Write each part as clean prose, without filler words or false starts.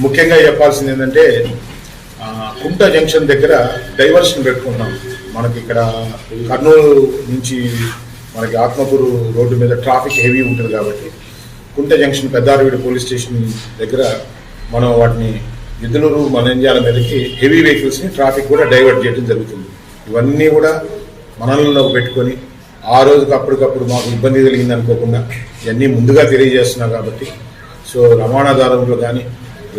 ముఖ్యంగా చెప్పాల్సింది ఏంటంటే కుంట జంక్షన్ దగ్గర డైవర్షన్ పెట్టుకుంటున్నాం. మనకి ఇక్కడ కర్నూలు నుంచి మనకి ఆత్మకూరు రోడ్డు మీద ట్రాఫిక్ హెవీ ఉంటుంది కాబట్టి కుంట జంక్షన్ పెద్దారవీడు పోలీస్ స్టేషన్ దగ్గర మనం వాటిని గిద్దలూరు మనంజాల మీదకి హెవీ వెహికల్స్ని ట్రాఫిక్ కూడా డైవర్ట్ చేయడం జరుగుతుంది. ఇవన్నీ కూడా మనల్లో పెట్టుకొని ఆ రోజుకి అప్పటికప్పుడు మాకు ఇబ్బంది కలిగింది అనుకోకుండా ఇవన్నీ ముందుగా తెలియజేస్తున్నాం కాబట్టి సో రవాణాదారులు కానీ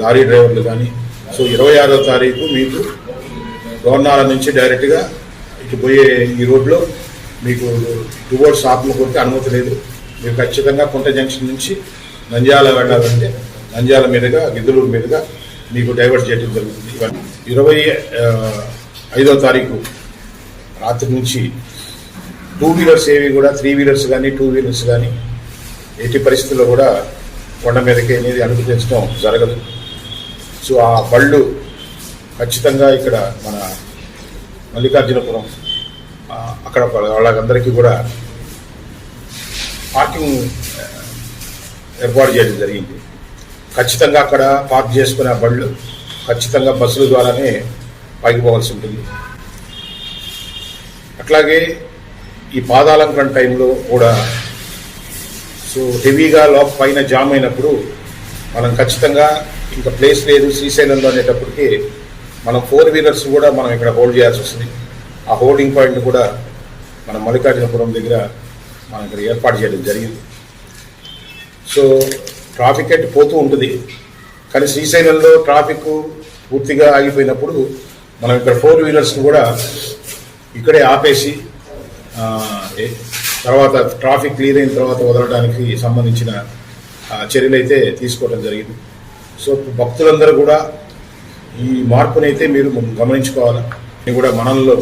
లారీ డ్రైవర్లు కానీ సో 26వ తారీఖు మీకు గవర్నాల నుంచి డైరెక్ట్గా ఇటు పోయే ఈ రోడ్లో మీకు టువర్డ్స్ ఆత్మకూరుకి అనుమతి లేదు. మీరు ఖచ్చితంగా కుంట జంక్షన్ నుంచి నంద్యాల వెళ్ళాలంటే నంద్యాల మీదుగా గిద్దలూరు మీదుగా మీకు డైవర్ట్ చేయడం జరుగుతుంది. 25వ తారీఖు రాత్రి నుంచి 2 వీలర్స్ ఏవి కూడా 3 వీలర్స్ కానీ 2 వీలర్స్ కానీ ఎట్టి పరిస్థితుల్లో కూడా కొండ మీదకి అనేది అనుమతించడం జరగదు. సో ఆ బళ్ళు ఖచ్చితంగా ఇక్కడ మన మల్లికార్జునపురం అక్కడ వాళ్ళందరికీ కూడా పార్కింగ్ ఏర్పాటు చేయడం జరిగింది. ఖచ్చితంగా అక్కడ పార్క్ చేసుకునే బళ్ళు ఖచ్చితంగా బస్సుల ద్వారానే పైకి పోవాల్సి ఉంటుంది. అట్లాగే ఈ పాదాలంకరణ టైంలో కూడా సో హెవీగా పైన జామ్ అయినప్పుడు మనం ఖచ్చితంగా ఇంకా ప్లేస్ లేదు శ్రీశైలంలో అనేటప్పటికీ మనం 4 వీలర్స్ కూడా మనం ఇక్కడ హోల్డ్ చేయాల్సి వస్తుంది. ఆ హోల్డింగ్ పాయింట్ కూడా మనం మల్లికార్జునపురం దగ్గర మనం ఇక్కడ ఏర్పాటు చేయడం జరిగింది. సో ట్రాఫిక్ అయితే పోతూ ఉంటుంది కానీ శ్రీశైలంలో ట్రాఫిక్ పూర్తిగా ఆగిపోయినప్పుడు మనం ఇక్కడ 4 వీలర్స్ని కూడా ఇక్కడే ఆపేసి తర్వాత ట్రాఫిక్ క్లియర్ అయిన తర్వాత వదలడానికి సంబంధించిన చర్యలు అయితే తీసుకోవడం జరిగింది. సో భక్తులందరూ కూడా ఈ మార్పునైతే మీరు గమనించుకోవాలి. కూడా మనలో